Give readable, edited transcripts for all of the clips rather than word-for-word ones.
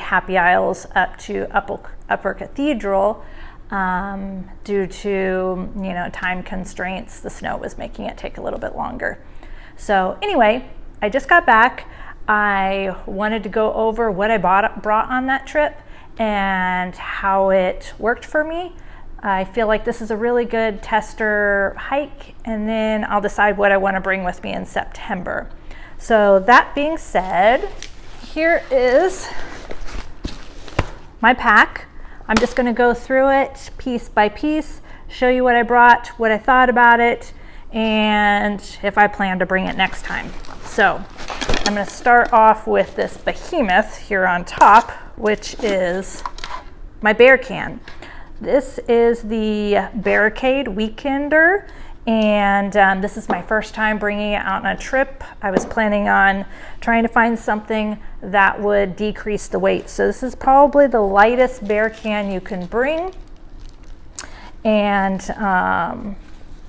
Happy Isles up to Upper Cathedral due to, time constraints. The snow was making it take a little bit longer. So anyway, I just got back. I wanted to go over what I brought on that trip and how it worked for me. I feel like this is a really good tester hike, and then I'll decide what I want to bring with me in September. So that being said, here is my pack. I'm just going to go through it piece by piece, show you what I brought, what I thought about it, and if I plan to bring it next time. So I'm going to start off with this behemoth here on top, which is my Bearcan. This is the Barricade Weekender, and this is my first time bringing it out on a trip. I was planning on trying to find something that would decrease the weight. So this is probably the lightest Bearcan you can bring, and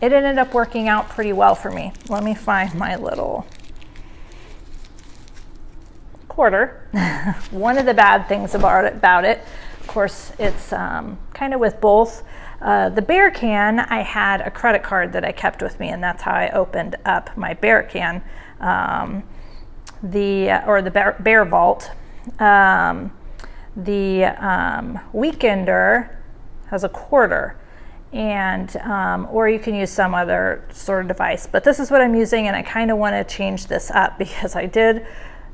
it ended up working out pretty well for me. Let me find my little quarter. One of the bad things about it, of course, it's kind of with both. The Bearcan, I had a credit card that I kept with me, and that's how I opened up my Bearcan, the Bear Vault. The Weekender has a quarter, and or you can use some other sort of device. But this is what I'm using, and I kind of want to change this up because I did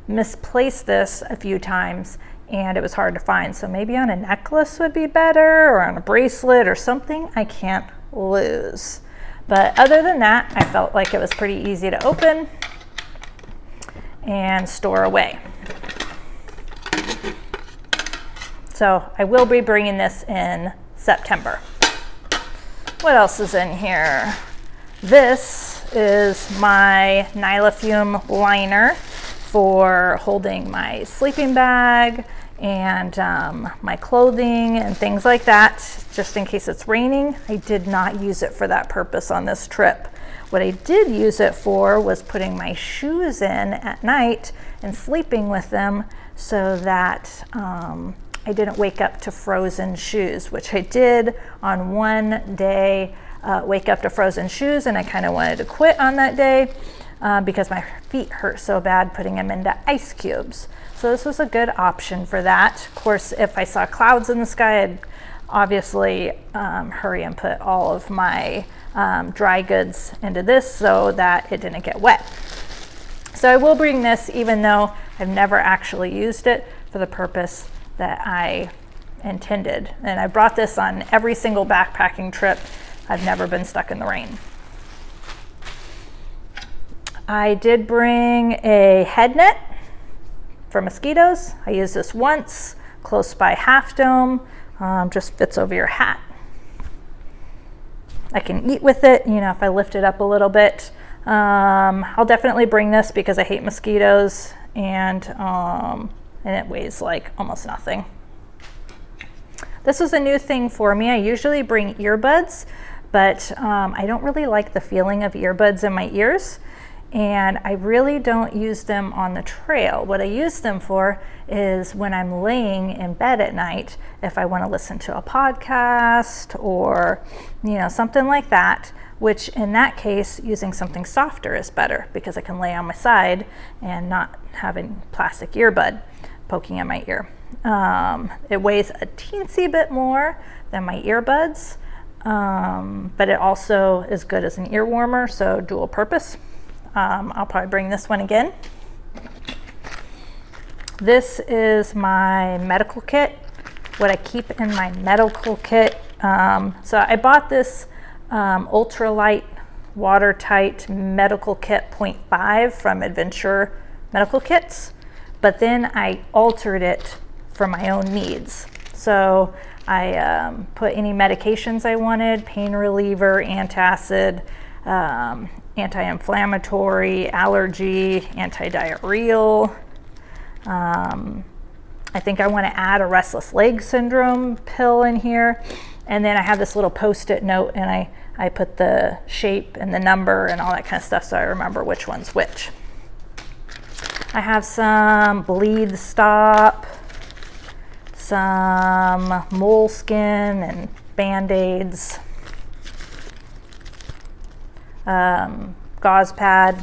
misplace this a few times and it was hard to find. So maybe on a necklace would be better, or on a bracelet or something I can't lose. But other than that, I felt like it was pretty easy to open and store away. So I will be bringing this in September. What else is in here? This is my Nylafume liner for holding my sleeping bag and my clothing and things like that, just in case it's raining. I did not use it for that purpose on this trip. What I did use it for was putting my shoes in at night and sleeping with them so that I didn't wake up to frozen shoes, which I did on one day, wake up to frozen shoes, and I kind of wanted to quit on that day because my feet hurt so bad putting them into ice cubes. So this was a good option for that. Of course, if I saw clouds in the sky, I'd obviously hurry and put all of my dry goods into this so that it didn't get wet. So I will bring this, even though I've never actually used it for the purpose that I intended. And I brought this on every single backpacking trip. I've never been stuck in the rain. I did bring a head net for mosquitoes. I used this once close by Half Dome. Just fits over your hat. I can eat with it, if I lift it up a little bit. I'll definitely bring this because I hate mosquitoes, and it weighs like almost nothing. This was a new thing for me. I usually bring earbuds, but I don't really like the feeling of earbuds in my ears, and I really don't use them on the trail. What I use them for is when I'm laying in bed at night, if I want to listen to a podcast or something like that, which in that case, using something softer is better because I can lay on my side and not having plastic earbud poking in my ear. It weighs a teensy bit more than my earbuds, but it also is good as an ear warmer, so dual purpose. I'll probably bring this one again. This is my medical kit, what I keep in my medical kit. So I bought this ultralight, watertight medical kit 0.5 from Adventure Medical Kits, but then I altered it for my own needs. So I put any medications I wanted: pain reliever, antacid, anti-inflammatory, allergy, anti-diarrheal. I think I want to add a restless leg syndrome pill in here. And then I have this little Post-it note, and I put the shape and the number and all that kind of stuff so I remember which one's which. I have some Bleed Stop, some moleskin and Band-Aids, gauze pad,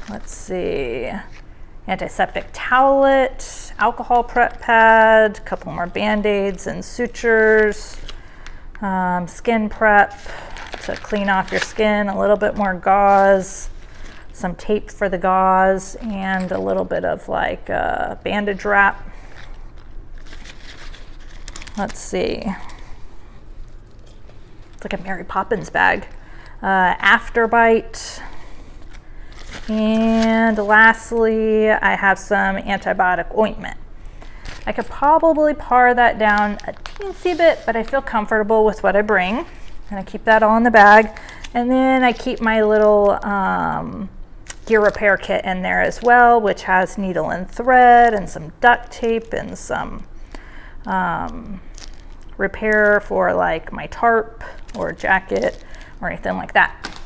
let's see, antiseptic towelette, alcohol prep pad, a couple more Band-Aids and sutures, skin prep to clean off your skin, a little bit more gauze, some tape for the gauze, and a little bit of like bandage wrap. Let's see. It's like a Mary Poppins bag. Afterbite. And lastly, I have some antibiotic ointment. I could probably par that down a teensy bit, but I feel comfortable with what I bring. And I keep that all in the bag. And then I keep my little gear repair kit in there as well, which has needle and thread and some duct tape and some repair for like my tarp or jacket or anything like that.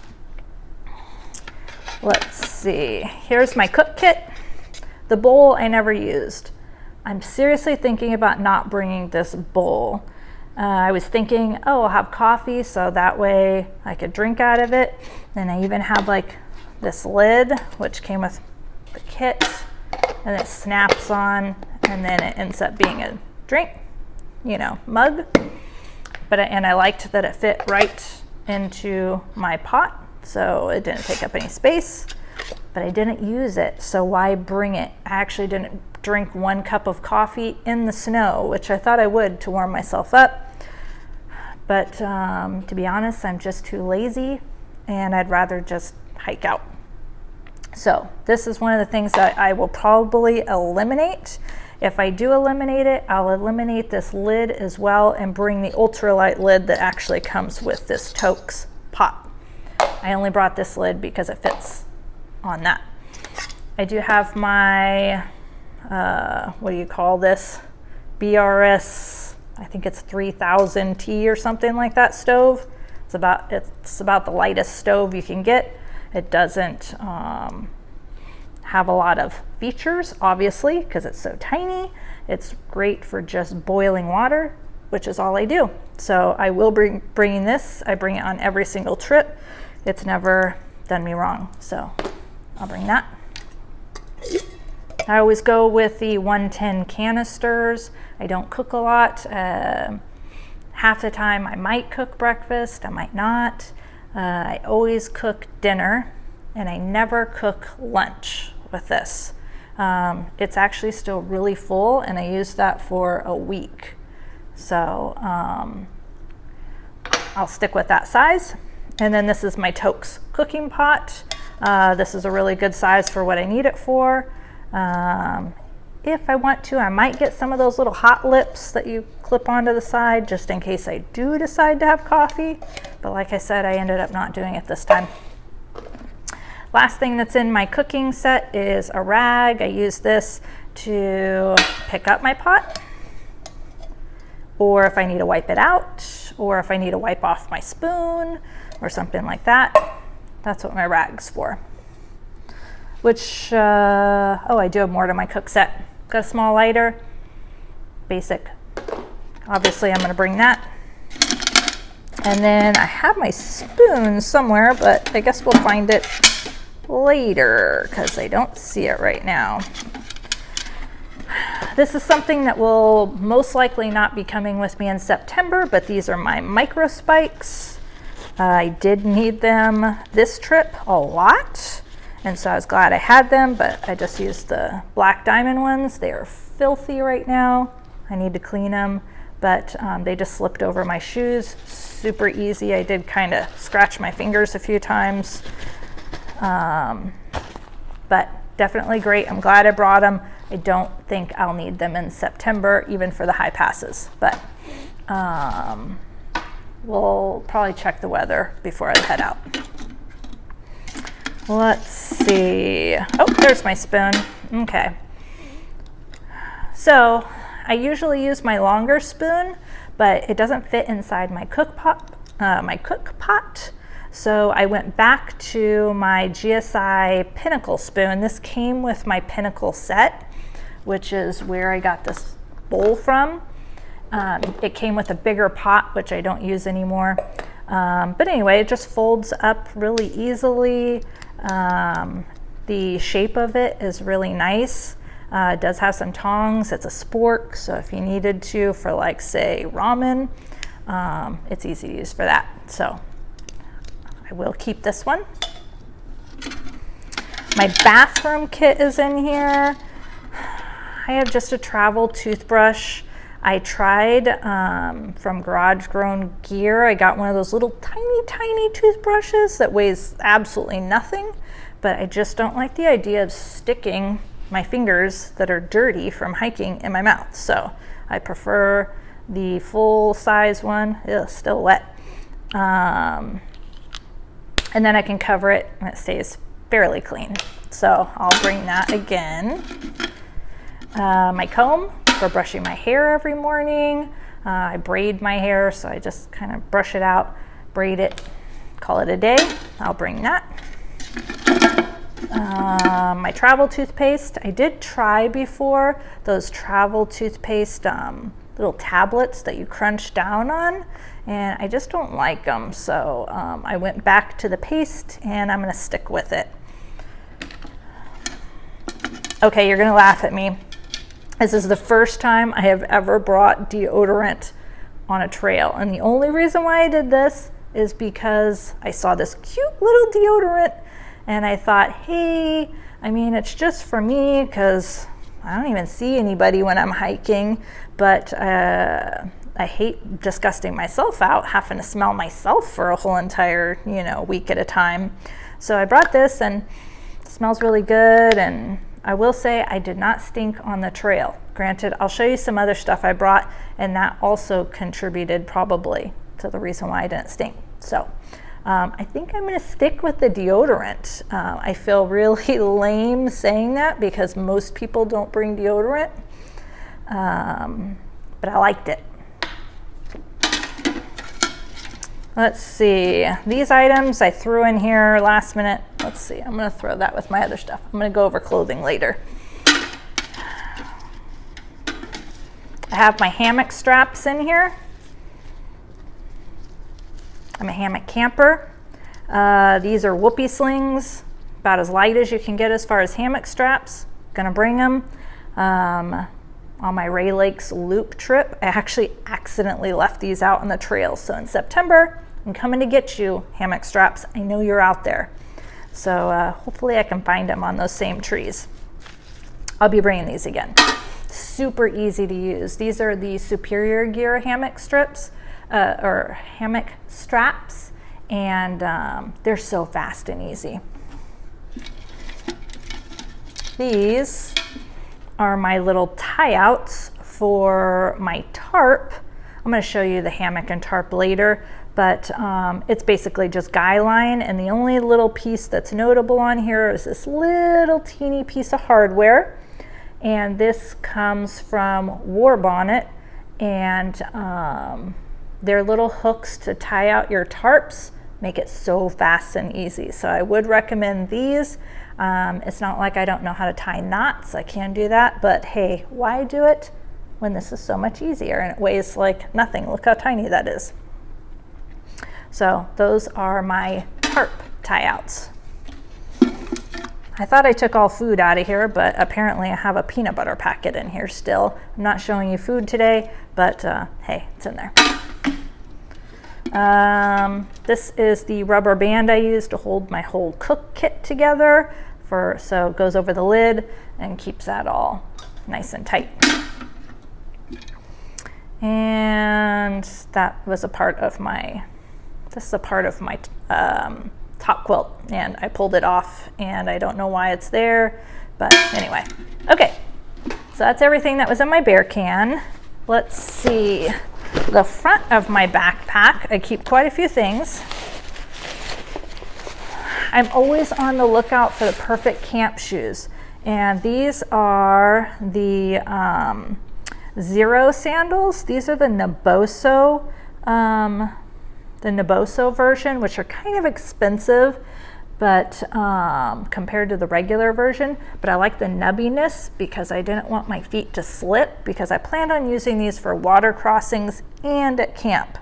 Let's see, here's my cook kit. The bowl I never used. I'm seriously thinking about not bringing this bowl. I was thinking, oh, I'll have coffee so that way I could drink out of it. And I even have like this lid, which came with the kit, and it snaps on, and then it ends up being a drink, you know, mug. And I liked that it fit right into my pot, so it didn't take up any space, but I didn't use it, so why bring it? I actually didn't drink 1 cup of coffee in the snow, which I thought I would to warm myself up. But to be honest, I'm just too lazy, and I'd rather just hike out. So this is one of the things that I will probably eliminate. If I do eliminate it, I'll eliminate this lid as well and bring the ultralight lid that actually comes with this Toaks pot. I only brought this lid because it fits on that. I do have my, what do you call this? BRS, I think it's 3000T or something like that stove. It's about the lightest stove you can get. It doesn't have a lot of features, obviously, because it's so tiny. It's great for just boiling water, which is all I do. So I will bringing this. I bring it on every single trip. It's never done me wrong, so I'll bring that. I always go with the 110 canisters. I don't cook a lot. Half the time I might cook breakfast, I might not. I always cook dinner, and I never cook lunch with this. It's actually still really full, and I use that for a week. So I'll stick with that size. And then this is my Toaks cooking pot. This is a really good size for what I need it for. If I want to, I might get some of those little hot lips that you clip onto the side just in case I do decide to have coffee. But like I said, I ended up not doing it this time. Last thing that's in my cooking set is a rag. I use this to pick up my pot, or if I need to wipe it out, or if I need to wipe off my spoon or something like that. That's what my rag's for. Which, oh, I do have more to my cook set. Got a small lighter, basic. Obviously, I'm gonna bring that. And then I have my spoon somewhere, but I guess we'll find it later because I don't see it right now. This is something that will most likely not be coming with me in September, but these are my micro spikes. I did need them this trip a lot, and so I was glad I had them, but I just used the black diamond ones. They are filthy right now. I need to clean them, but they just slipped over my shoes. Super easy. I did kind of scratch my fingers a few times, but definitely great. I'm glad I brought them. I don't think I'll need them in September, even for the high passes, but we'll probably check the weather before I head out. Let's see. Oh, there's my spoon. Okay. So I usually use my longer spoon, but it doesn't fit inside my cook pot. So I went back to my GSI Pinnacle spoon. This came with my Pinnacle set, which is where I got this bowl from. It came with a bigger pot, which I don't use anymore. But anyway, it just folds up really easily. The shape of it is really nice. It does have some tongs. It's a spork, so if you needed to for, like, say, ramen, it's easy to use for that. So I will keep this one. My bathroom kit is in here. I have just a travel toothbrush. I tried from Garage Grown Gear. I got one of those little tiny toothbrushes that weighs absolutely nothing, but I just don't like the idea of sticking my fingers that are dirty from hiking in my mouth. So I prefer the full size one. Ugh, still wet. And then I can cover it and it stays fairly clean. So I'll bring that again. My comb for brushing my hair every morning. I braid my hair, so I just kind of brush it out, braid it, call it a day. I'll bring that. My travel toothpaste. I did try before those travel toothpaste little tablets that you crunch down on, and I just don't like them. So I went back to the paste and I'm going to stick with it. Okay, you're going to laugh at me. This is the first time I have ever brought deodorant on a trail. And the only reason why I did this is because I saw this cute little deodorant and I thought, hey, I mean, it's just for me because I don't even see anybody when I'm hiking, but I hate disgusting myself out, having to smell myself for a whole entire, week at a time. So I brought this and it smells really good, and I will say I did not stink on the trail. Granted, I'll show you some other stuff I brought, and that also contributed probably to the reason why I didn't stink. So I think I'm going to stick with the deodorant. I feel really lame saying that because most people don't bring deodorant, but I liked it. Let's see, these items I threw in here last minute. Let's see, I'm going to throw that with my other stuff. I'm going to go over clothing later. I have my hammock straps in here. I'm a hammock camper. These are whoopee slings, about as light as you can get as far as hammock straps. Gonna bring them. On my Ray Lakes loop trip, I actually accidentally left these out on the trail. So in September, I'm coming to get you, hammock straps. I know you're out there. So hopefully I can find them on those same trees. I'll be bringing these again. Super easy to use. These are the Superior Gear hammock strips, or hammock straps, and they're so fast and easy. These are my little tie-outs for my tarp. I'm going to show you the hammock and tarp later, but it's basically just guy line, and the only little piece that's notable on here is this little teeny piece of hardware, and this comes from War Bonnet, and their little hooks to tie out your tarps make it so fast and easy. So I would recommend these. It's not like I don't know how to tie knots. I can do that, but hey, why do it when this is so much easier and it weighs like nothing? Look how tiny that is. So those are my tarp tie-outs. I thought I took all food out of here, but apparently I have a peanut butter packet in here still. I'm not showing you food today, but hey, it's in there. This is the rubber band I use to hold my whole cook kit together, so it goes over the lid and keeps that all nice and tight. And that was a part of my, this is a part of my top quilt, and I pulled it off and I don't know why it's there, but anyway. Okay, so that's everything that was in my bear can. Let's see. The front of my backpack, I keep quite a few things. I'm always on the lookout for the perfect camp shoes, and these are the Zero sandals. These are the Naboso version, which are kind of expensive, but compared to the regular version, but I like the nubbiness because I didn't want my feet to slip, because I planned on using these for water crossings and at camp.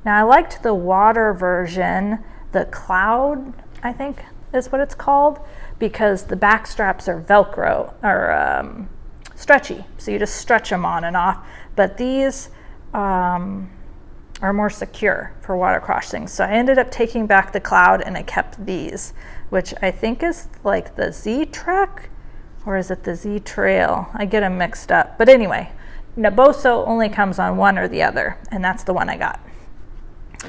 Now I liked the water version, the Cloud, I think is what it's called, because the back straps are Velcro or stretchy, so you just stretch them on and off, but these are more secure for water crossings. So I ended up taking back the Cloud and I kept these, which I think is like the Z-Trek, or is it the Z-Trail? I get them mixed up. But anyway, Naboso only comes on one or the other, and that's the one I got.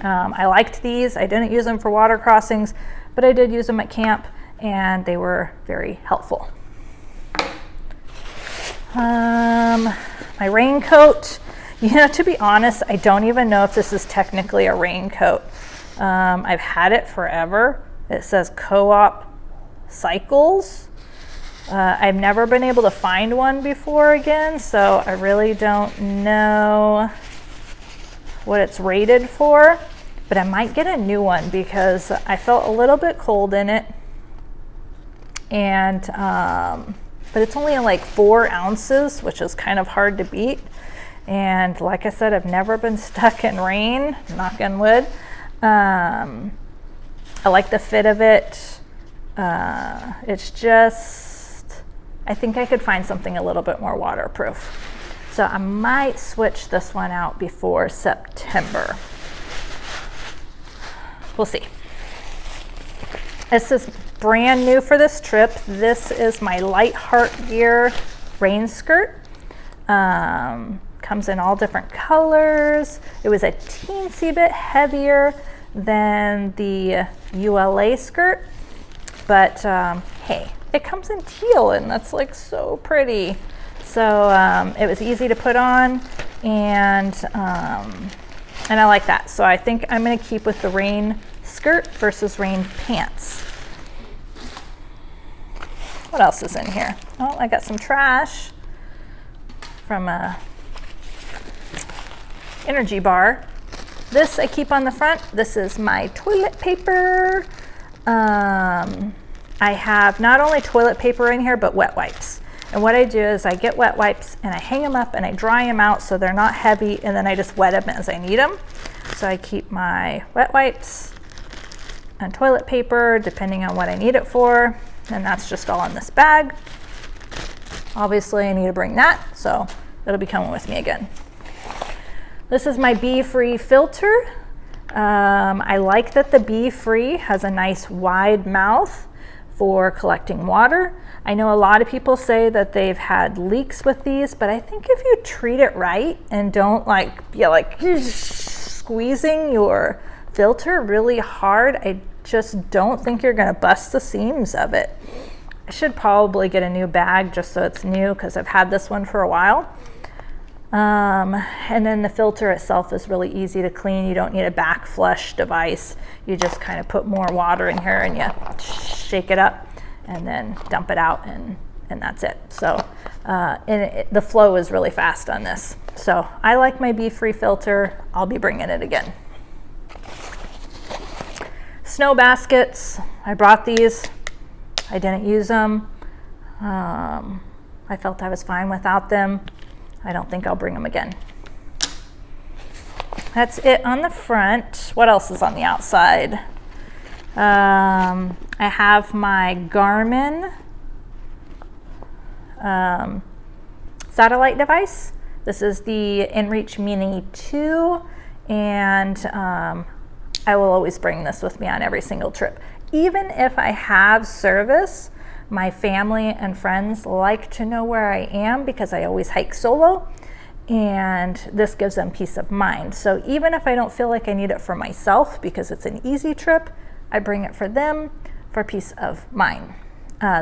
I liked these. I didn't use them for water crossings, but I did use them at camp, and they were very helpful. My raincoat. You know, to be honest, I don't even know if this is technically a raincoat. I've had it forever. It says Co-op Cycles. I've never been able to find one before again, so I really don't know what it's rated for, but I might get a new one because I felt a little bit cold in it, and but it's only like 4 ounces, which is kind of hard to beat. And like I said, I've never been stuck in rain, knock on wood. I like the fit of it. It's just, I think I could find something a little bit more waterproof. So I might switch this one out before September. We'll see. This is brand new for this trip. This is my Light Heart Gear rain skirt. Comes in all different colors. It was a teensy bit heavier than the ULA skirt, but hey, it comes in teal, and that's like so pretty. So it was easy to put on, and I like that. So I think I'm going to keep with the rain skirt versus rain pants. What else is in here? Oh, I got some trash from a energy bar. This I keep on the front. This is my toilet paper. I have not only toilet paper in here, but wet wipes. And what I do is I get wet wipes and I hang them up and I dry them out so they're not heavy, and then I just wet them as I need them. So I keep my wet wipes and toilet paper depending on what I need it for, and that's just all in this bag. Obviously I need to bring that, so it'll be coming with me again. This is my BeFree filter. I like that the BeFree has a nice wide mouth for collecting water. I know a lot of people say that they've had leaks with these, but I think if you treat it right and don't like squeezing your filter really hard, I just don't think you're gonna bust the seams of it. I should probably get a new bag just so it's new, because I've had this one for a while. And then the filter itself is really easy to clean. You don't need a back flush device. You just kind of put more water in here and you shake it up and then dump it out, and that's it. So the flow is really fast on this. So I like my BeFree filter. I'll be bringing it again. Snow baskets. I brought these. I didn't use them. I felt I was fine without them. I don't think I'll bring them again. That's it on the front. What else is on the outside? I have my Garmin satellite device. This is the inReach Mini 2, and I will always bring this with me on every single trip. Even if I have service, my family and friends like to know where I am because I always hike solo, and this gives them peace of mind. So even if I don't feel like I need it for myself because it's an easy trip, I bring it for them for peace of mind.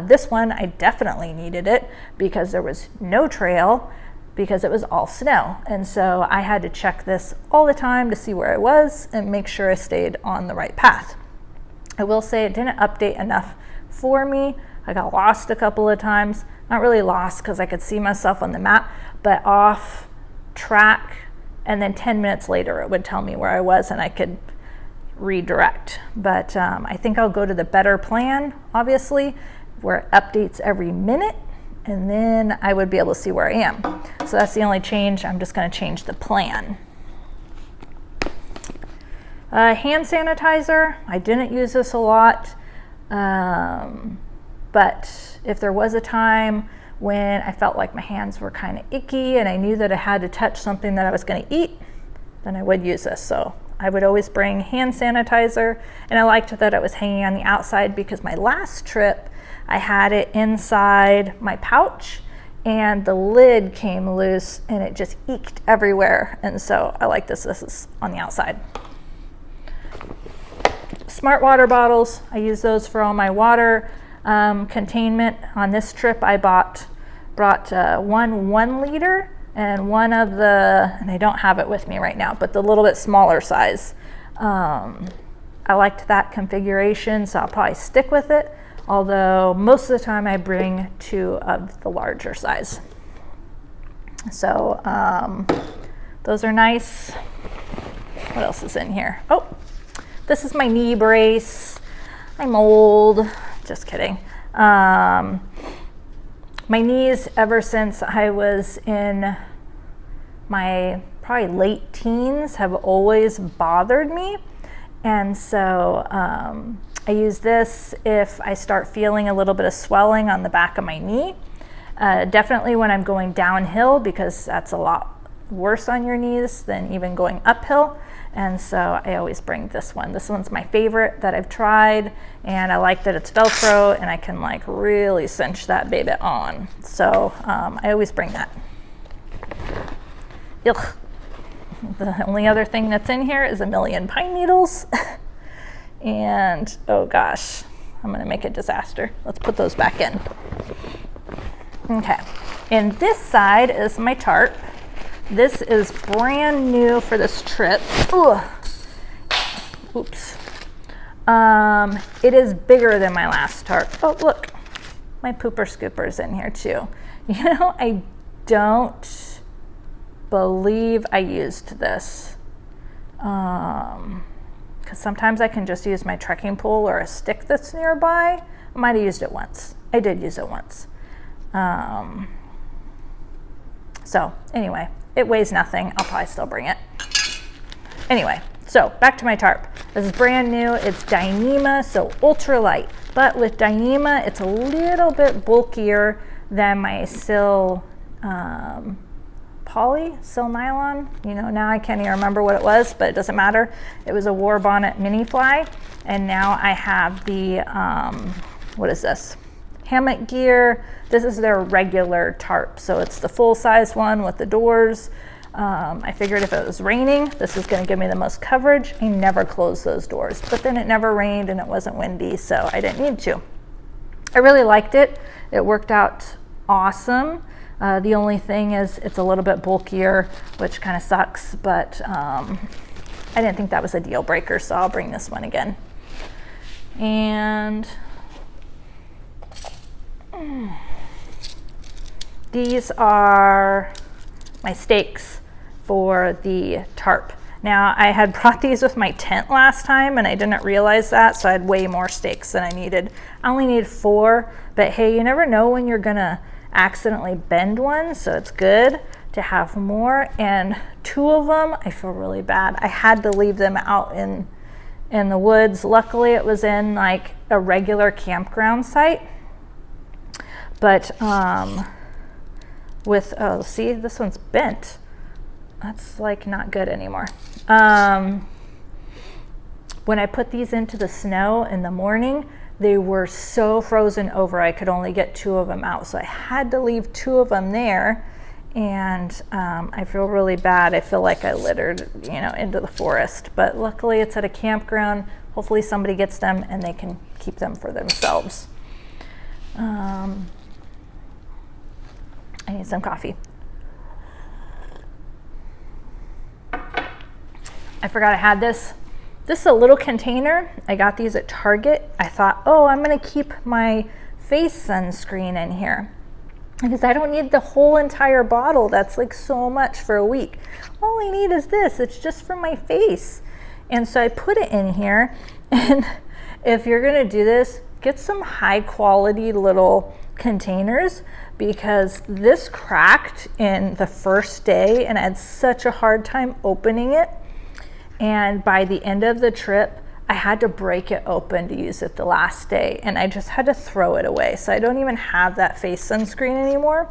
This one, I definitely needed it because there was no trail because it was all snow. And so I had to check this all the time to see where I was and make sure I stayed on the right path. I will say it didn't update enough for me. I got lost a couple of times. Not really lost because I could see myself on the map, but off track. And then 10 minutes later, it would tell me where I was, and I could redirect. But I think I'll go to the better plan, obviously, where it updates every minute, and then I would be able to see where I am. So that's the only change. I'm just going to change the plan. Hand sanitizer, I didn't use this a lot, but if there was a time when I felt like my hands were kind of icky and I knew that I had to touch something that I was going to eat, then I would use this. So I would always bring hand sanitizer, and I liked that it was hanging on the outside because my last trip I had it inside my pouch and the lid came loose and it just eked everywhere, and so I like this. This is on the outside. Smart water bottles, I use those for all my water containment. On this trip I brought one 1 liter and one of the, and I don't have it with me right now, but the little bit smaller size. I liked that configuration, so I'll probably stick with it, although most of the time I bring 2 of the larger size. So those are nice. What else is in here? Oh, this is my knee brace. I'm old, just kidding. My knees, ever since I was in my probably late teens, have always bothered me. And so I use this if I start feeling a little bit of swelling on the back of my knee. Definitely when I'm going downhill, because that's a lot worse on your knees than even going uphill. And so I always bring this one. This one's my favorite that I've tried, and I like that it's Velcro and I can like really cinch that baby on. So I always bring that. Ugh. The only other thing that's in here is a million pine needles. And oh gosh, I'm gonna make a disaster. Let's put those back in. Okay, and this side is my tarp. This is brand new for this trip. Ugh. Oops. It is bigger than my last tarp. Oh, look, my pooper scooper's in here too. You know, I don't believe I used this. Because sometimes I can just use my trekking pole or a stick that's nearby. I might have used it once. I did use it once. So anyway, it weighs nothing. I'll probably still bring it. Anyway, so back to my tarp. This is brand new. It's Dyneema, so ultralight. But with Dyneema, it's a little bit bulkier than my Sil nylon. You know, now I can't even remember what it was, but it doesn't matter. It was a War Bonnet mini fly, and now I have the what is this? Hammock Gear. This is their regular tarp, so it's the full-size one with the doors. I figured if it was raining, this is going to give me the most coverage. I never closed those doors, but then it never rained and it wasn't windy, so I didn't need to. I really liked it. It worked out awesome. The only thing is it's a little bit bulkier, which kind of sucks, but I didn't think that was a deal breaker, so I'll bring this one again. And these are my stakes for the tarp. Now, I had brought these with my tent last time and I didn't realize that, so I had way more stakes than I needed. I only need 4, but hey, you never know when you're gonna accidentally bend one, so it's good to have more. And 2 of them, I feel really bad. I had to leave them out in the woods. Luckily, it was in like a regular campground site. But oh, see, this one's bent. That's like not good anymore. When I put these into the snow in the morning, they were so frozen over, I could only get 2 of them out. So I had to leave 2 of them there, and I feel really bad. I feel like I littered, you know, into the forest. But luckily it's at a campground. Hopefully somebody gets them and they can keep them for themselves. I need some coffee. I forgot I had this. This is a little container. I got these at Target. I thought, oh, I'm gonna keep my face sunscreen in here because I don't need the whole entire bottle. That's like so much for a week. All I need is this. It's just for my face. And so I put it in here, and if you're gonna do this, get some high quality little containers, because this cracked in the first day and I had such a hard time opening it. And by the end of the trip, I had to break it open to use it the last day, and I just had to throw it away. So I don't even have that face sunscreen anymore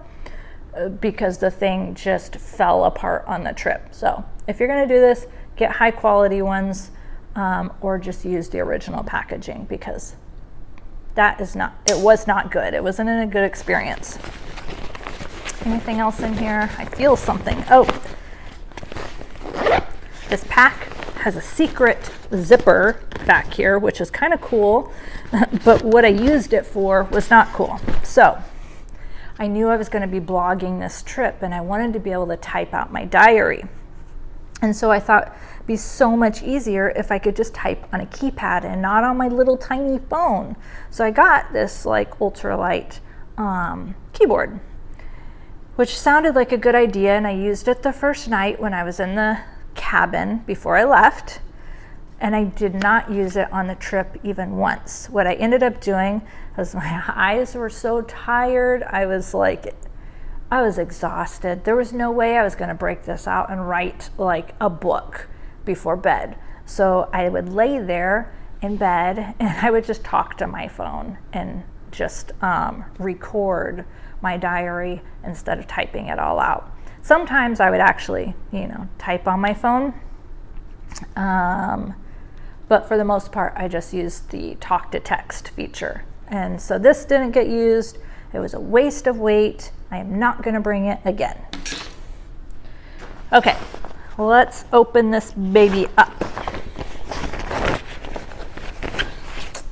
because the thing just fell apart on the trip. So if you're gonna do this, get high quality ones, or just use the original packaging, because it was not good. It wasn't a good experience. Anything else in here? I feel something. Oh, this pack has a secret zipper back here, which is kind of cool, but what I used it for was not cool. So I knew I was going to be blogging this trip, and I wanted to be able to type out my diary. And so I thought it'd be so much easier if I could just type on a keypad and not on my little tiny phone. So I got this like ultralight keyboard, which sounded like a good idea, and I used it the first night when I was in the cabin before I left, and I did not use it on the trip even once. What I ended up doing was, my eyes were so tired, I was exhausted. There was no way I was going to break this out and write like a book before bed. So I would lay there in bed and I would just talk to my phone and just record my diary instead of typing it all out. Sometimes I would actually, type on my phone. But for the most part, I just used the talk to text feature. And so this didn't get used. It was a waste of weight. I am not going to bring it again. Okay, let's open this baby up.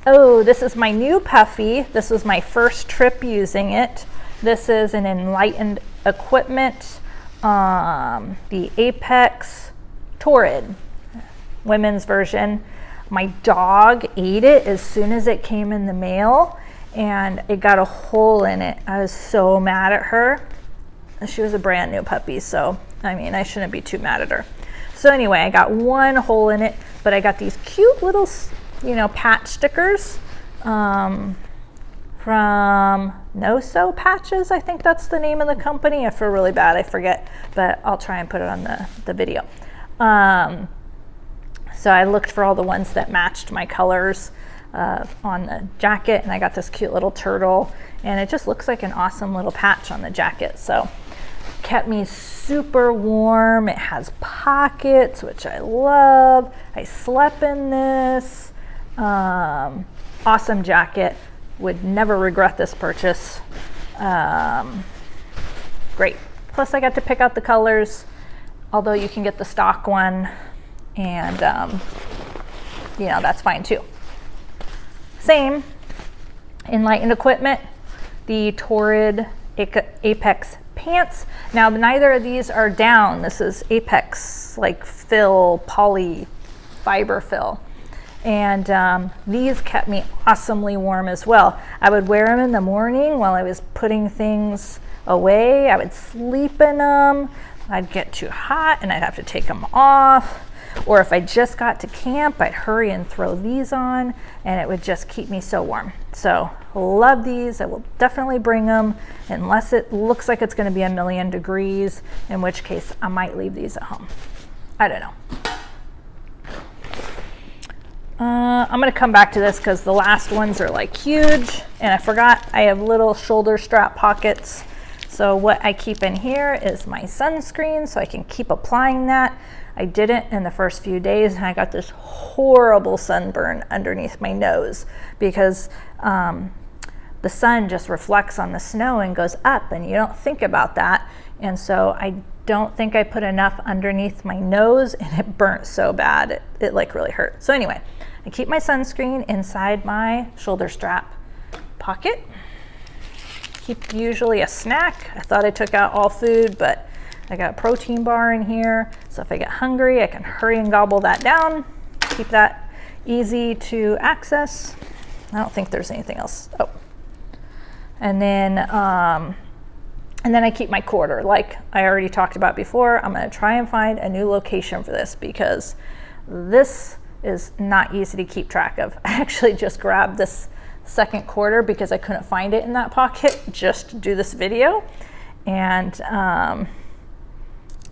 Oh, this is my new Puffy. This was my first trip using it. This is an Enlightened Equipment, the Apex Torrid women's version. My dog ate it as soon as it came in the mail, and it got a hole in it. I was so mad at her. She was a brand new puppy, so I shouldn't be too mad at her. So anyway, I got one hole in it, but I got these cute little, patch stickers from No Sew Patches. I think that's the name of the company. I feel really bad, I forget, but I'll try and put it on the video. So I looked for all the ones that matched my colors on the jacket, and I got this cute little turtle, and it just looks like an awesome little patch on the jacket. So kept me super warm. It has pockets, which I love. I slept in this. Awesome jacket. Would never regret this purchase. Great. Plus I got to pick out the colors, although you can get the stock one, and that's fine too. Same, Enlightened Equipment, the Torrid Apex pants. Now neither of these are down. This is Apex like fill, poly fiber fill. And these kept me awesomely warm as well. I would wear them in the morning while I was putting things away. I would sleep in them. I'd get too hot and I'd have to take them off. Or if I just got to camp, I'd hurry and throw these on, and it would just keep me so warm. So love these. I will definitely bring them unless it looks like it's going to be 1,000,000 degrees, in which case I might leave these at home. I don't know. I'm going to come back to this because the last ones are like huge, and I forgot I have little shoulder strap pockets. So what I keep in here is my sunscreen, so I can keep applying that. I didn't in the first few days, and I got this horrible sunburn underneath my nose because the sun just reflects on the snow and goes up, and you don't think about that. And so I don't think I put enough underneath my nose, and it burnt so bad. It like really hurt. So anyway, I keep my sunscreen inside my shoulder strap pocket. Keep usually a snack. I thought I took out all food, but I got a protein bar in here, so if I get hungry, I can hurry and gobble that down. Keep that easy to access. I don't think there's anything else. Oh, and then I keep my quarter. Like I already talked about before, I'm going to try and find a new location for this because This is not easy to keep track of. I actually just grabbed this second quarter because I couldn't find it in that pocket just to do this video. And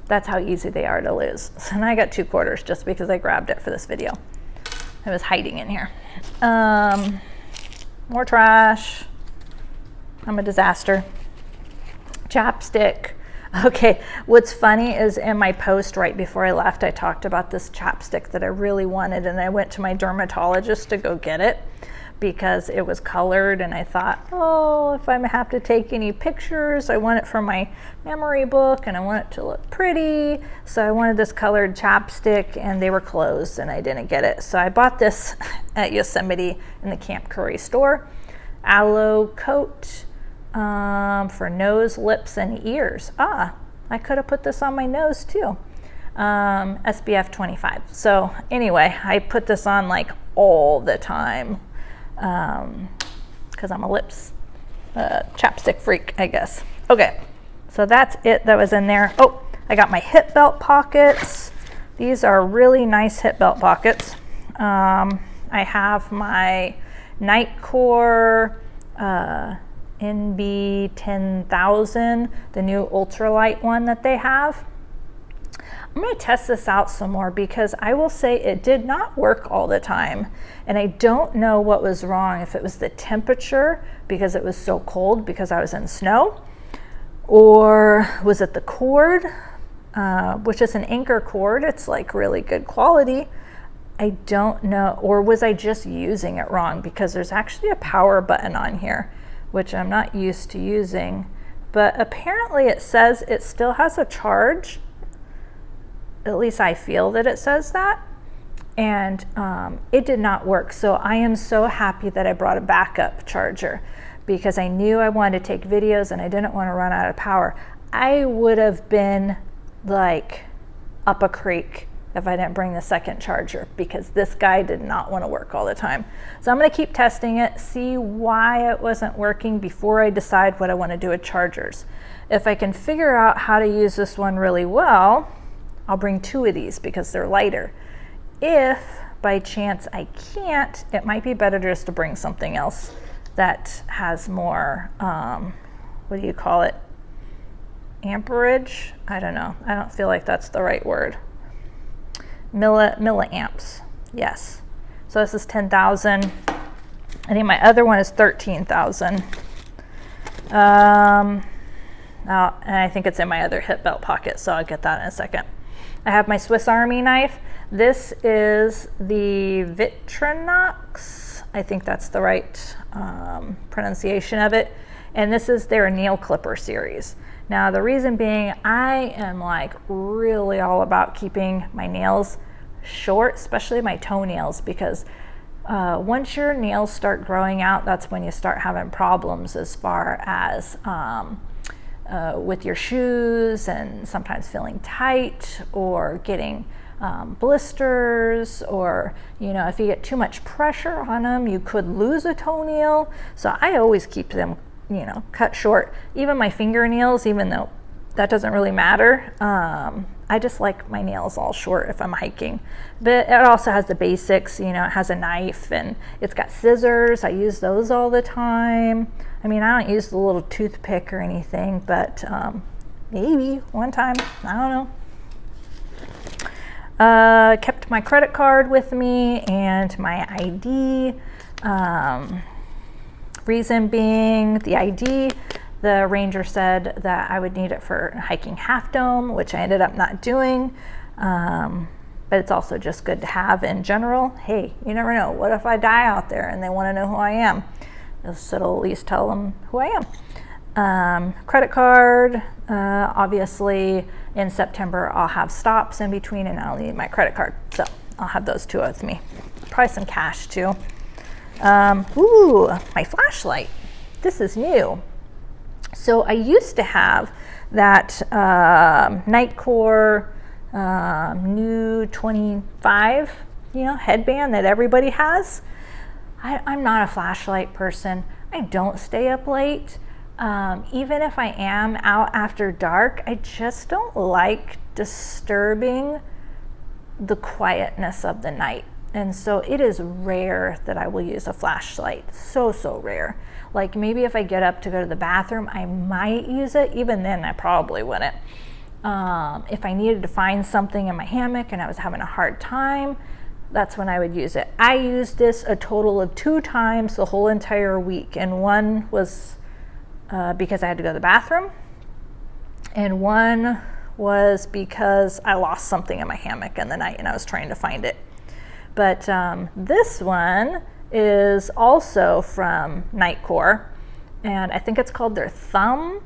that's how easy they are to lose. So now I got 2 quarters just because I grabbed it for this video. It was hiding in here. More trash. I'm a disaster. Chapstick. Okay, what's funny is in my post right before I left, I talked about this chapstick that I really wanted, and I went to my dermatologist to go get it because it was colored, and I thought, oh, if I have to take any pictures, I want it for my memory book and I want it to look pretty. So I wanted this colored chapstick, and they were closed and I didn't get it. So I bought this at Yosemite in the Camp Curry store. Aloe coat for nose, lips, and ears. I could have put this on my nose too. SPF 25. So anyway, I put this on like all the time because I'm a lips chapstick freak, I guess. Okay, so that's it that was in there. Oh, I got my hip belt pockets. These are really nice hip belt pockets. I have my Nitecore NB 10,000, the new ultralight one that they have. I'm going to test this out some more because I will say it did not work all the time, and I don't know what was wrong, if it was the temperature because it was so cold because I was in snow, or was it the cord, which is an Anchor cord. It's like really good quality. I don't know, or was I just using it wrong because there's actually a power button on here, which I'm not used to using, but apparently it says it still has a charge. At least I feel that it says that, and it did not work. So I am so happy that I brought a backup charger because I knew I wanted to take videos and I didn't want to run out of power. I would have been like up a creek if I didn't bring the second charger because this guy did not want to work all the time. So I'm going to keep testing it, see why it wasn't working before I decide what I want to do with chargers. If I can figure out how to use this one really well, I'll bring 2 of these because they're lighter. If by chance I can't, it might be better just to bring something else that has more, what do you call it? Amperage? I don't know. I don't feel like that's the right word. Milliamps. Yes. So this is 10,000. I think my other one is 13,000. And I think it's in my other hip belt pocket, so I'll get that in a second. I have my Swiss Army knife. This is the Victorinox. I think that's the right pronunciation of it. And this is their nail clipper series. Now the reason being, I am like really all about keeping my nails short, especially my toenails, because once your nails start growing out, that's when you start having problems as far as with your shoes and sometimes feeling tight or getting blisters, or if you get too much pressure on them, you could lose a toenail. So I always keep them cut short. Even my fingernails, even though that doesn't really matter, I just like my nails all short if I'm hiking. But it also has the basics, it has a knife and it's got scissors. I use those all the time. I mean, I don't use the little toothpick or anything, but maybe one time, I don't know. Kept my credit card with me and my ID. Reason being, the ID, the ranger said that I would need it for hiking Half Dome, which I ended up not doing. But it's also just good to have in general. Hey, you never know. What if I die out there and they want to know who I am? This will at least tell them who I am. Credit card, obviously in September I'll have stops in between and I'll need my credit card. So I'll have those 2 with me. Probably some cash too. Ooh, my flashlight. This is new. So I used to have that Nitecore new 25, headband that everybody has. I'm not a flashlight person. I don't stay up late. Even if I am out after dark, I just don't like disturbing the quietness of the night. And so it is rare that I will use a flashlight. So rare. Like maybe if I get up to go to the bathroom, I might use it. Even then, I probably wouldn't. If I needed to find something in my hammock and I was having a hard time, that's when I would use it. I used this a total of 2 times the whole entire week. And one was because I had to go to the bathroom. And one was because I lost something in my hammock in the night and I was trying to find it. But this one is also from Nitecore, and I think it's called their Thumb,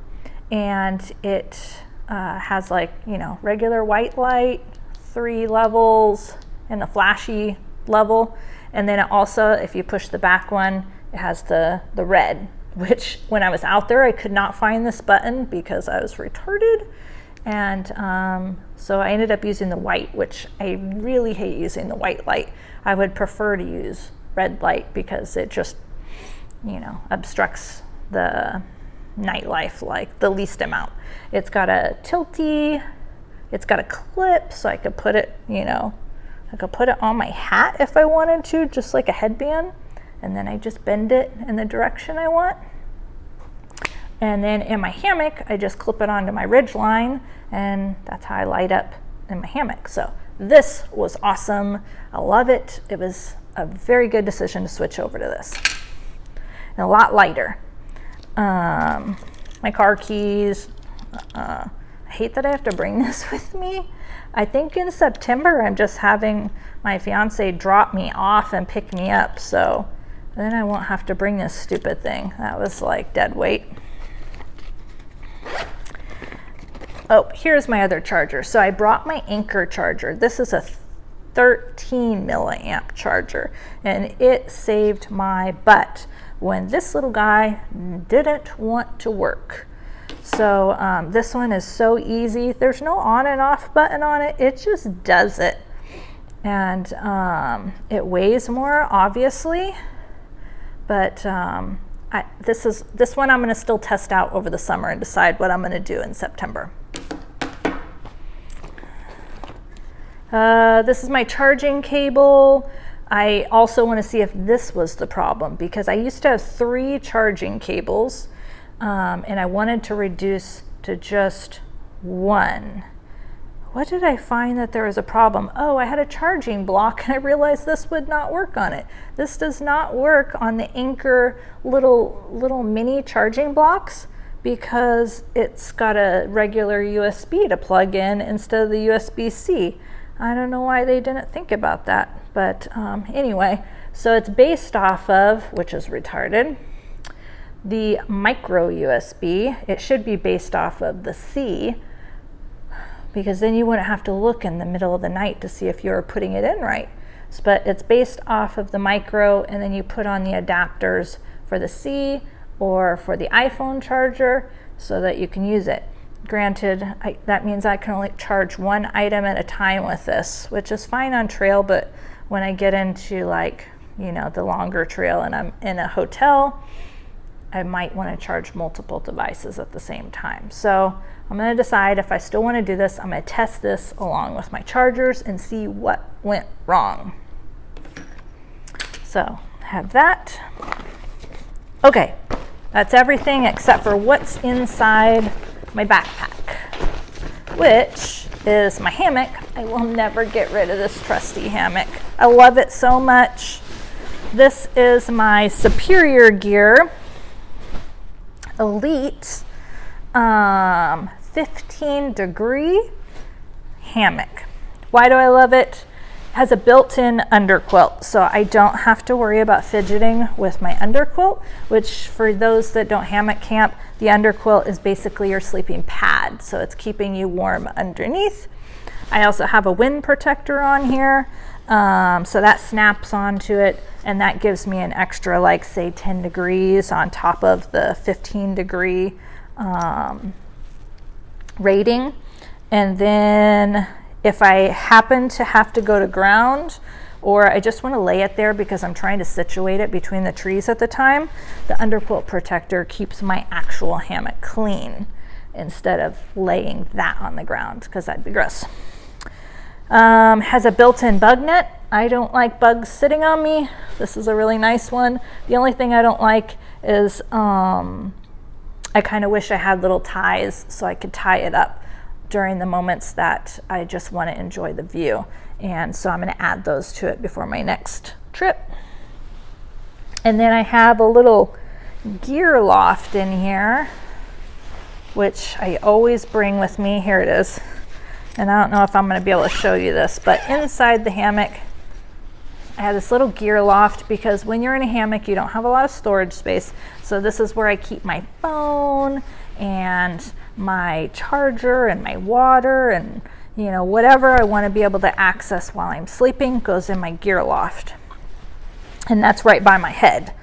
and it has like, you know, regular white light, 3 levels, and a flashy level. And then it also, if you push the back one, it has the red, which when I was out there, I could not find this button because I was retarded. And so I ended up using the white, which I really hate using the white light. I would prefer to use red light because it just, you know, obstructs the nightlife like the least amount. It's got a tilty, it's got a clip, so I could put it, you know, I could put it on my hat if I wanted to, just like a headband, and then I just bend it in the direction I want. And then in my hammock, I just clip it onto my ridge line, and that's how I light up in my hammock. So this was awesome. I love it. It was a very good decision to switch over to this. And a lot lighter. My car keys. I hate that I have to bring this with me. I think in September I'm just having my fiance drop me off and pick me up, so then I won't have to bring this stupid thing. That was like dead weight. Oh, here's my other charger. So I brought my Anker charger. This is a 13 milliamp charger, and it saved my butt when this little guy didn't want to work. So this one is so easy. There's no on and off button on it. It just does it. And it weighs more, obviously, but this one I'm going to still test out over the summer and decide what I'm going to do in September. This is my charging cable. I also want to see if this was the problem because I used to have 3 charging cables, and I wanted to reduce to just 1. What did I find that there was a problem? Oh, I had a charging block and I realized this would not work on it. This does not work on the Anker little mini charging blocks because it's got a regular USB to plug in instead of the USB-C. I don't know why they didn't think about that, but anyway, so it's based off of, which is retarded, the micro USB. It should be based off of the C, because then you wouldn't have to look in the middle of the night to see if you're putting it in right. But it's based off of the micro, and then you put on the adapters for the C or for the iPhone charger so that you can use it. Granted, that means I can only charge 1 item at a time with this, which is fine on trail, but when I get into like, you know, the longer trail and I'm in a hotel, I might want to charge multiple devices at the same time. So I'm going to decide if I still want to do this. I'm going to test this along with my chargers and see what went wrong. So have that. Okay, that's everything except for what's inside my backpack, which is my hammock. I will never get rid of this trusty hammock. I love it so much. This is my Superior Gear Elite 15-degree hammock. Why do I love it? It has a built-in underquilt, so I don't have to worry about fidgeting with my underquilt, which for those that don't hammock camp, the underquilt is basically your sleeping pad, so it's keeping you warm underneath. I also have a wind protector on here, so that snaps onto it, and that gives me an extra, like, say 10 degrees on top of the 15-degree rating. And then if I happen to have to go to ground, or I just want to lay it there because I'm trying to situate it between the trees at the time, the underquilt protector keeps my actual hammock clean instead of laying that on the ground because that'd be gross. Has a built-in bug net. I don't like bugs sitting on me. This is a really nice one. The only thing I don't like is I kind of wish I had little ties so I could tie it up during the moments that I just want to enjoy the view. And so I'm going to add those to it before my next trip. And then I have a little gear loft in here, which I always bring with me. Here it is. And I don't know if I'm going to be able to show you this, but inside the hammock, I have this little gear loft because when you're in a hammock, you don't have a lot of storage space. So this is where I keep my phone and my charger and my water and, you know, whatever I want to be able to access while I'm sleeping goes in my gear loft. And that's right by my head.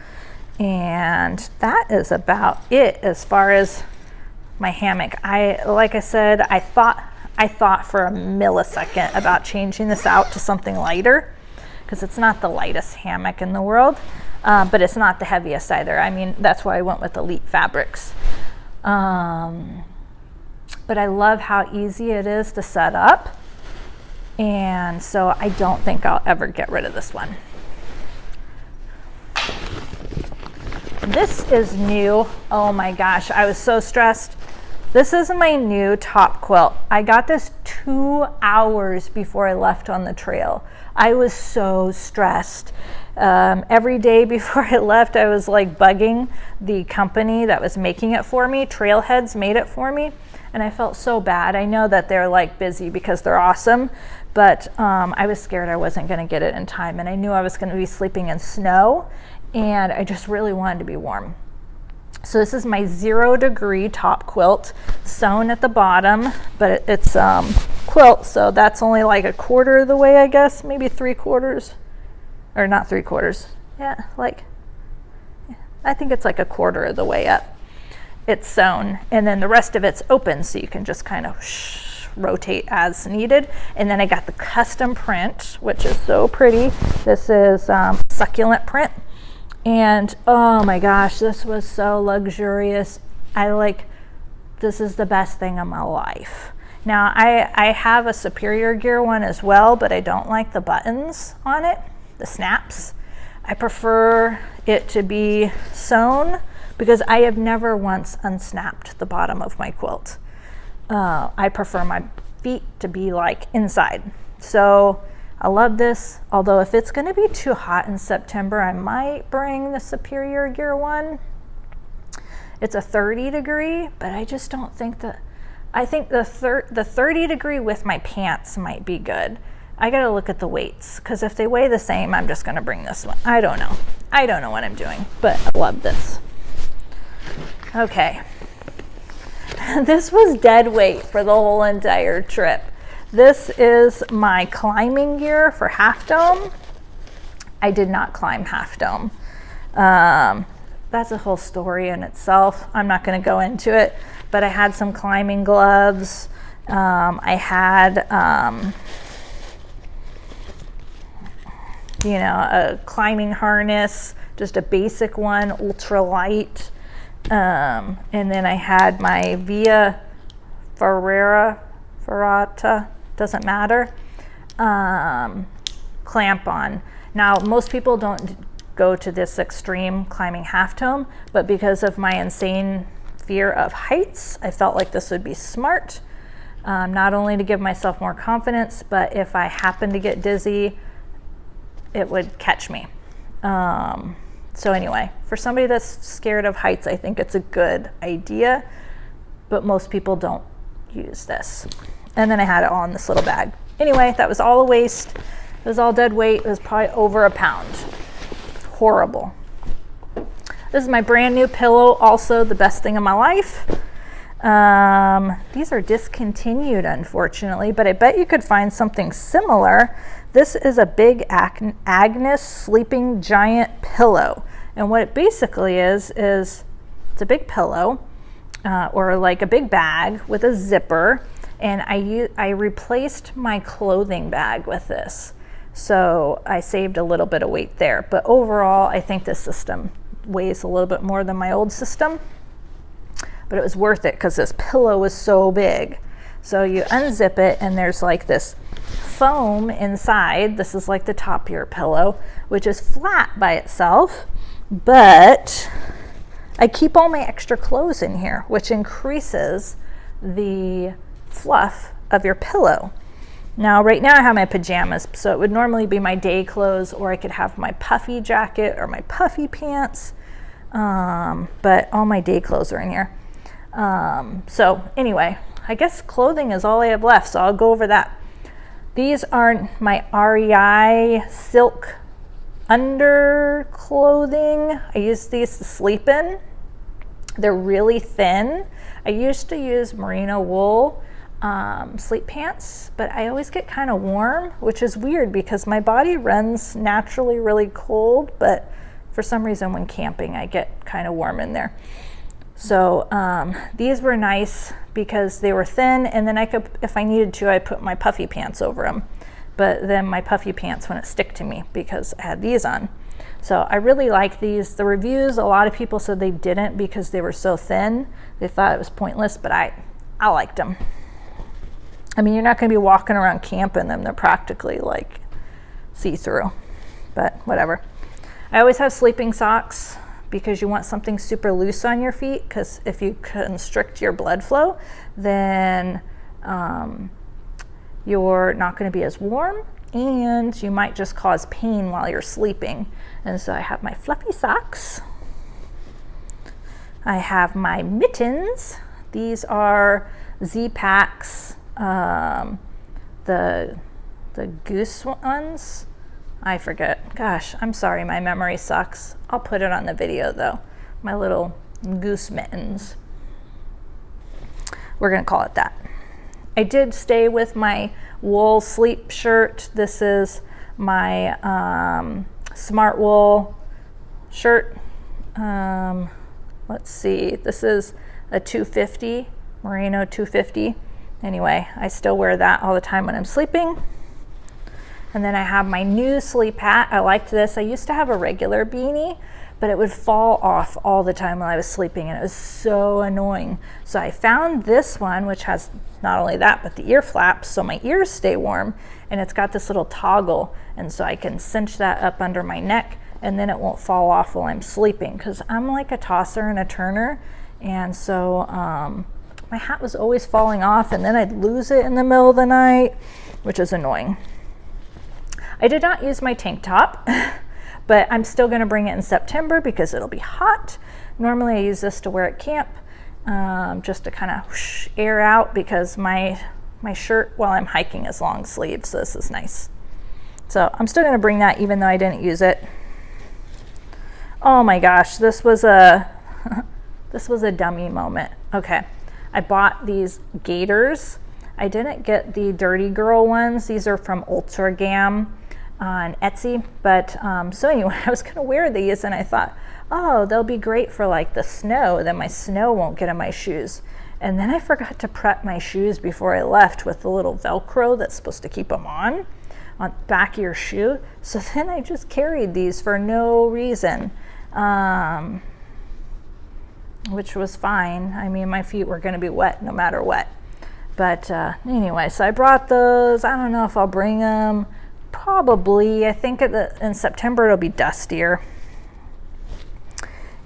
And that is about it as far as my hammock. Like I said, I thought for a millisecond about changing this out to something lighter, because it's not the lightest hammock in the world, but it's not the heaviest either. I mean, that's why I went with Elite Fabrics. But I love how easy it is to set up, and so I don't think I'll ever get rid of this one. This is new. Oh my gosh, I was so stressed. This is my new top quilt. I got this 2 hours before I left on the trail. I was so stressed. Every day before I left, I was like bugging the company that was making it for me. Trailheads made it for me, and I felt so bad. I know that they're like busy because they're awesome, but I was scared I wasn't gonna get it in time, and I knew I was gonna be sleeping in snow, and I just really wanted to be warm. So this is my 0 degree top quilt, sewn at the bottom, but it's quilt, so that's only like a quarter of the way, I guess, maybe 3/4, or not 3/4. Yeah, like, I think it's like a quarter of the way up. It's sewn, and then the rest of it's open, so you can just kind of rotate as needed. And then I got the custom print, which is so pretty. This is succulent print. And oh my gosh, this was so luxurious. This is the best thing in my life. Now I have a Superior Gear one as well, but I don't like the buttons on it, the snaps. I prefer it to be sewn because I have never once unsnapped the bottom of my quilt. I prefer my feet to be like inside. So I love this, although if it's going to be too hot in September, I might bring the Superior Gear one. It's a 30 degree, but I just don't think that, I think the 30 degree with my pants might be good. I got to look at the weights, because if they weigh the same, I'm just going to bring this one. I don't know. I don't know what I'm doing, but I love this. Okay. This was dead weight for the whole entire trip. This is my climbing gear for Half Dome. I did not climb Half Dome. That's a whole story in itself. I'm not going to go into it, but I had some climbing gloves. I had, a climbing harness, just a basic one, ultra light. And then I had my Via Ferrata, doesn't matter, clamp on. Now, most people don't go to this extreme climbing Half Dome, but because of my insane fear of heights, I felt like this would be smart, not only to give myself more confidence, but if I happen to get dizzy, it would catch me. So anyway, for somebody that's scared of heights, I think it's a good idea, but most people don't use this. And then I had it all in this little bag. Anyway, that was all a waste. It was all dead weight. It was probably over a pound. Horrible. This is my brand new pillow, also the best thing in my life. These are discontinued, unfortunately, but I bet you could find something similar. This is a Big Agnes Sleeping Giant Pillow. And what it basically is it's a big pillow, or like a big bag with a zipper. And I replaced my clothing bag with this. So I saved a little bit of weight there. But overall, I think this system weighs a little bit more than my old system. But it was worth it because this pillow was so big. So you unzip it and there's like this foam inside. This is like the top of your pillow, which is flat by itself, but I keep all my extra clothes in here, which increases the fluff of your pillow. Now, right now I have my pajamas, so it would normally be my day clothes, or I could have my puffy jacket or my puffy pants, but all my day clothes are in here. So anyway, I guess clothing is all I have left, so I'll go over that. These are my REI silk underclothing. I use these to sleep in. They're really thin. I used to use merino wool sleep pants, but I always get kind of warm, which is weird because my body runs naturally really cold, but for some reason when camping I get kind of warm in there. So these were nice because they were thin, and then I could, if I needed to, I put my puffy pants over them. But then my puffy pants wouldn't stick to me because I had these on. So I really like these. The reviews, a lot of people said they didn't because they were so thin. They thought it was pointless, but I liked them. I mean, you're not going to be walking around camp in them. They're practically like see-through, but whatever. I always have sleeping socks because you want something super loose on your feet, because if you constrict your blood flow, then you're not going to be as warm, and you might just cause pain while you're sleeping. And so I have my fluffy socks. I have my mittens. These are Z-Packs, the goose ones. I forget. Gosh, I'm sorry, my memory sucks. I'll put it on the video though. My little goose mittens. We're gonna call it that. I did stay with my wool sleep shirt. This is my Smart Wool shirt. Let's see, this is a 250, Merino 250. Anyway, I still wear that all the time when I'm sleeping. And then I have my new sleep hat. I liked this. I used to have a regular beanie, but it would fall off all the time when I was sleeping, and it was so annoying. So I found this one, which has not only that, but the ear flaps, so my ears stay warm, and it's got this little toggle, and so I can cinch that up under my neck, and then it won't fall off while I'm sleeping, because I'm like a tosser and a turner, and so my hat was always falling off, and then I'd lose it in the middle of the night, which is annoying. I did not use my tank top, but I'm still going to bring it in September because it'll be hot. Normally I use this to wear at camp, just to kind of air out, because my shirt while I'm hiking is long sleeve, so this is nice. So I'm still going to bring that even though I didn't use it. Oh my gosh, this was a this was a dummy moment. Okay, I bought these gaiters. I didn't get the Dirty Girl ones. These are from Ultragam on Etsy, but so anyway, I was gonna wear these, and I thought, oh, they'll be great for like the snow, then my snow won't get in my shoes. And then I forgot to prep my shoes before I left with the little Velcro that's supposed to keep them on the back of your shoe. So then I just carried these for no reason, which was fine. I mean, my feet were gonna be wet no matter what. But anyway, so I brought those. I don't know if I'll bring them. Probably. I think in September it'll be dustier.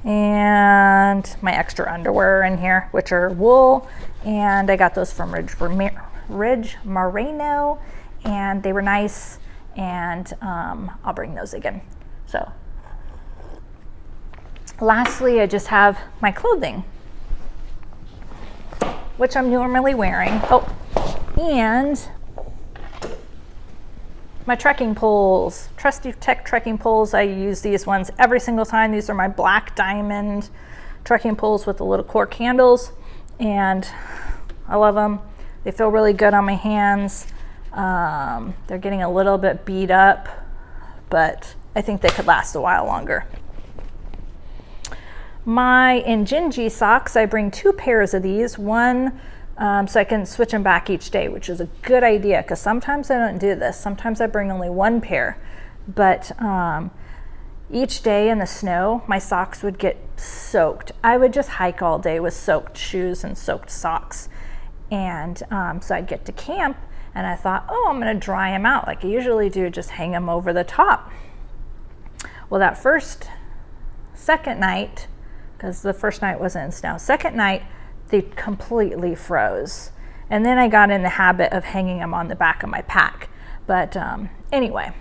And my extra underwear in here, which are wool, and I got those from Ridge Merino, and they were nice, and I'll bring those again. So lastly, I just have my clothing, which I'm normally wearing. Oh, and my trekking poles, Trusty Tech trekking poles. I use these ones every single time. These are my black diamond trekking poles with the little cork handles, and I love them. They feel really good on my hands. They're getting a little bit beat up, but I think they could last a while longer. My Injinji socks, I bring 2 pairs of these. One, so I can switch them back each day, which is a good idea, because sometimes I don't do this. Sometimes I bring only 1 pair, but each day in the snow, my socks would get soaked. I would just hike all day with soaked shoes and soaked socks. And so I'd get to camp, And I thought, oh, I'm going to dry them out like I usually do, just hang them over the top. Well, that second night, because the first night wasn't in snow, second night, they completely froze. And then I got in the habit of hanging them on the back of my pack. But anyway,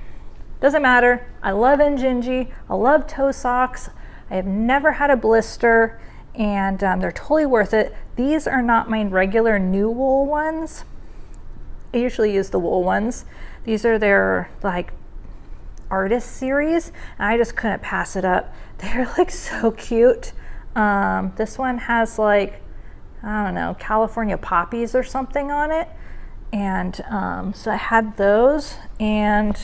doesn't matter. I love Injinji. I love toe socks. I have never had a blister, and they're totally worth it. These are not my regular new wool ones. I usually use the wool ones. These are their like artist series, and I just couldn't pass it up. They're like so cute. This one has like, I don't know, California poppies or something on it. And so I had those, and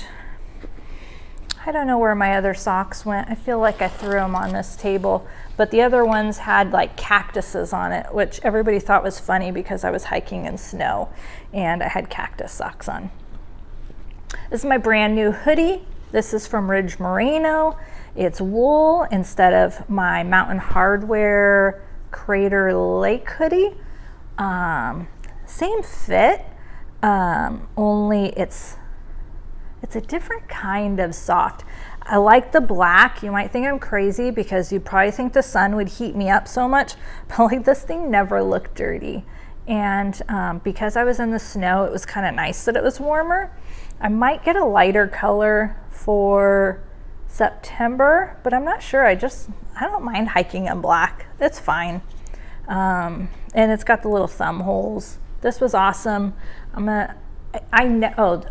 I don't know where my other socks went. I feel like I threw them on this table, but the other ones had like cactuses on it, which everybody thought was funny because I was hiking in snow and I had cactus socks on. This is my brand new hoodie. This is from Ridge Merino. It's wool instead of my Mountain Hardwear Crater Lake hoodie. Same fit, only it's a different kind of soft. I like the black. You might think I'm crazy because you probably think the sun would heat me up so much, but like this thing never looked dirty. And because I was in the snow, it was kind of nice that it was warmer. I might get a lighter color for September, but I'm not sure. I don't mind hiking in black. It's fine. And it's got the little thumb holes. This was awesome.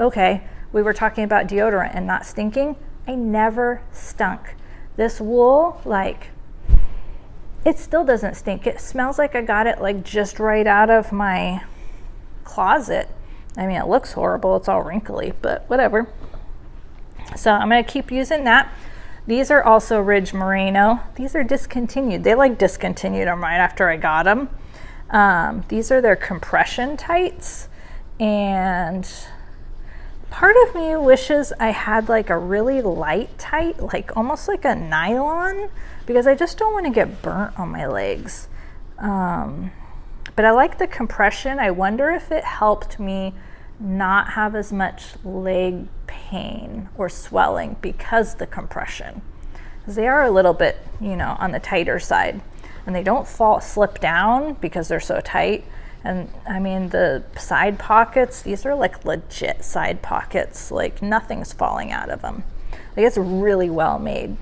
Okay. We were talking about deodorant and not stinking. I never stunk. This wool, like, it still doesn't stink. It smells like I got it like just right out of my closet. I mean, it looks horrible. It's all wrinkly, but whatever. So I'm going to keep using that. These are also Ridge Merino. These are discontinued. They like discontinued them right after I got them. These are their compression tights, and part of me wishes I had like a really light tight, like almost like a nylon, because I just don't want to get burnt on my legs. But I like the compression. I wonder if it helped me not have as much leg pain or swelling because the compression. Because they are a little bit, on the tighter side. And they don't slip down because they're so tight. And I mean, the side pockets, these are like legit side pockets, like nothing's falling out of them. Like, it's really well made.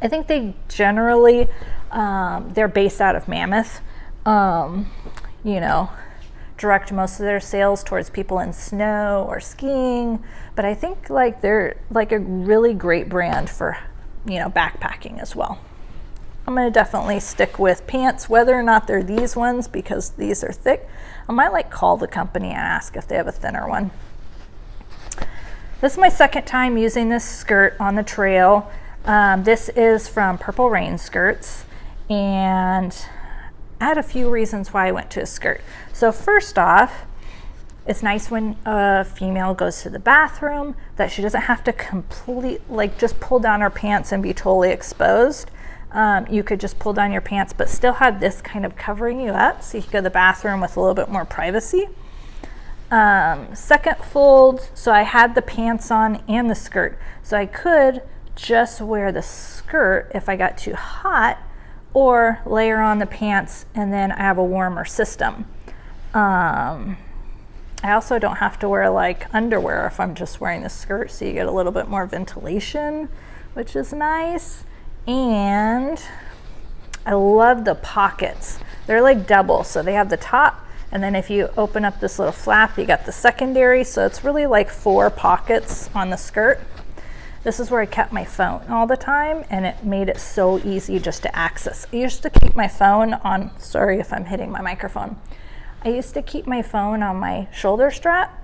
I think they generally, they're based out of Mammoth, direct most of their sales towards people in snow or skiing. But I think like they're like a really great brand for, backpacking as well. I'm going to definitely stick with pants, whether or not they're these ones, because these are thick. I might call the company and ask if they have a thinner one. This is my second time using this skirt on the trail. This is from Purple Rain Skirts, and I had a few reasons why I went to a skirt. So first off, it's nice when a female goes to the bathroom that she doesn't have to just pull down her pants and be totally exposed. You could just pull down your pants but still have this kind of covering you up, so you can go to the bathroom with a little bit more privacy. Second fold, so I had the pants on and the skirt, so I could just wear the skirt if I got too hot, or layer on the pants and then I have a warmer system. I also don't have to wear like underwear if I'm just wearing the skirt, so you get a little bit more ventilation, which is nice. And I love the pockets. They're like double, so they have the top, and then if you open up this little flap, you got the secondary, so it's really like 4 pockets on the skirt. This is where I kept my phone all the time, and it made it so easy just to access. I used to keep my phone on, sorry if I'm hitting my microphone. I used to keep my phone on my shoulder strap,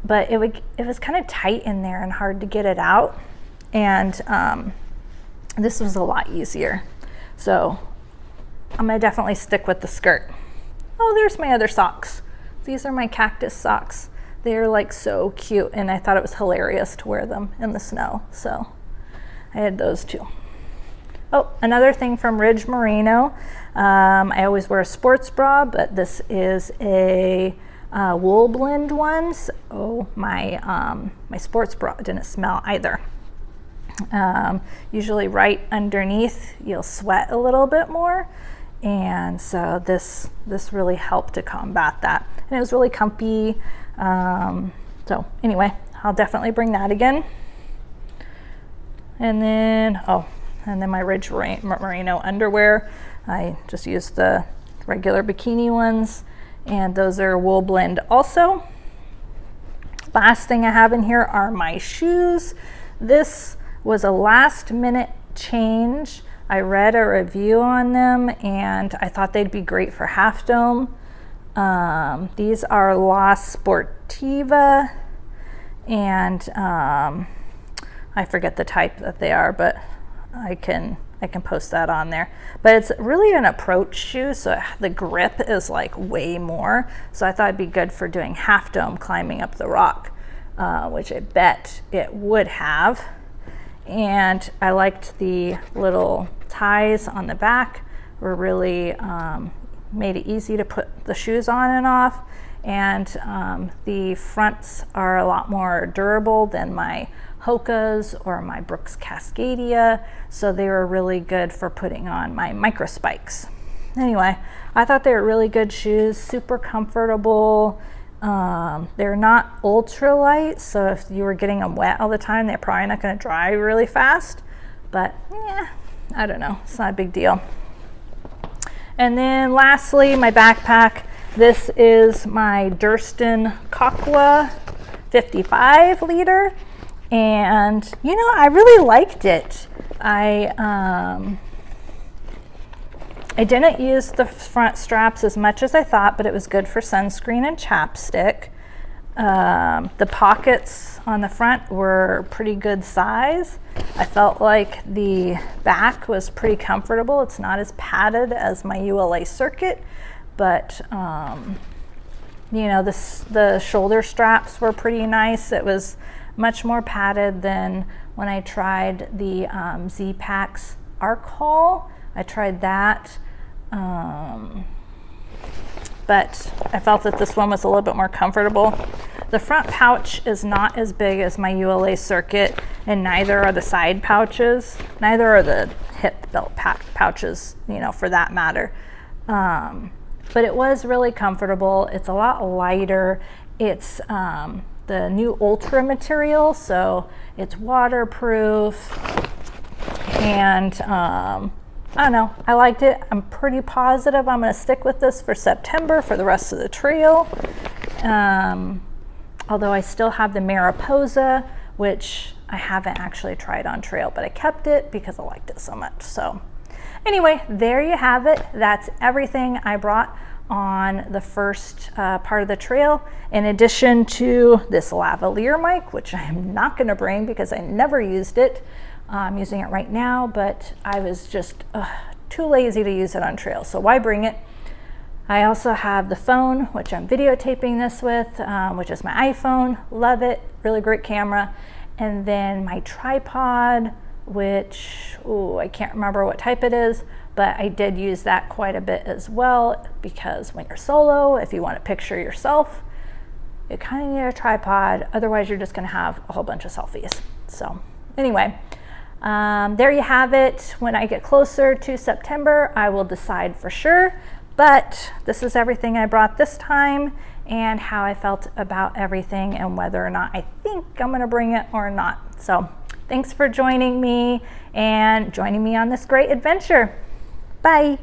but it was kind of tight in there and hard to get it out. And this was a lot easier. So I'm gonna definitely stick with the skirt. Oh, there's my other socks. These are my cactus socks. They're like so cute, and I thought it was hilarious to wear them in the snow. So I had those too. Oh, another thing from Ridge Merino. I always wear a sports bra, but this is a wool blend ones. Oh, my sports bra didn't smell either. Usually right underneath you'll sweat a little bit more, and so this really helped to combat that, and it was really comfy. So anyway, I'll definitely bring that again. And then my Ridge Merino underwear, I just used the regular bikini ones, and those are wool blend also. Last thing I have in here are my shoes. This was a last minute change. I read a review on them and I thought they'd be great for Half Dome. These are La Sportiva, and I forget the type that they are, but I can post that on there. But it's really an approach shoe, so the grip is like way more. So I thought it'd be good for doing Half Dome climbing up the rock, which I bet it would have. And I liked the little ties on the back, were really made it easy to put the shoes on and off. And the fronts are a lot more durable than my Hoka's or my Brooks Cascadia, so they were really good for putting on my micro spikes. Anyway, I thought they were really good shoes, super comfortable. They're not ultra light, so if you were getting them wet all the time, they're probably not going to dry really fast, but yeah, I don't know, it's not a big deal. And then lastly, my backpack. This is my Durston Kakwa 55 liter, and you know, I really liked it. I didn't use the front straps as much as I thought, but it was good for sunscreen and chapstick. The pockets on the front were pretty good size. I felt like the back was pretty comfortable. It's not as padded as my ULA Circuit, but you know, the shoulder straps were pretty nice. It was much more padded than when I tried the Z-Packs Arc Haul. I tried that, but I felt that this one was a little bit more comfortable. The front pouch is not as big as my ULA Circuit, and neither are the side pouches. Neither are the hip belt pouches, you know, for that matter. But it was really comfortable. It's a lot lighter. It's the new Ultra material, so it's waterproof, and I don't know, I liked it. I'm pretty positive I'm going to stick with this for September for the rest of the trail. Although I still have the Mariposa, which I haven't actually tried on trail, but I kept it because I liked it so much. So anyway, there you have it. That's everything I brought on the first part of the trail, in addition to this lavalier mic, which I am not going to bring because I never used it. I'm using it right now, but I was just too lazy to use it on trail, so why bring it? I also have the phone, which I'm videotaping this with, which is my iPhone. Love it, really great camera. And then my tripod, which, I can't remember what type it is, but I did use that quite a bit as well, because when you're solo, if you want to picture yourself, you kind of need a tripod, otherwise you're just going to have a whole bunch of selfies. So anyway, there you have it. When I get closer to September, I will decide for sure, but this is everything I brought this time and how I felt about everything and whether or not I think I'm going to bring it or not. So thanks for joining me and joining me on this great adventure. Bye.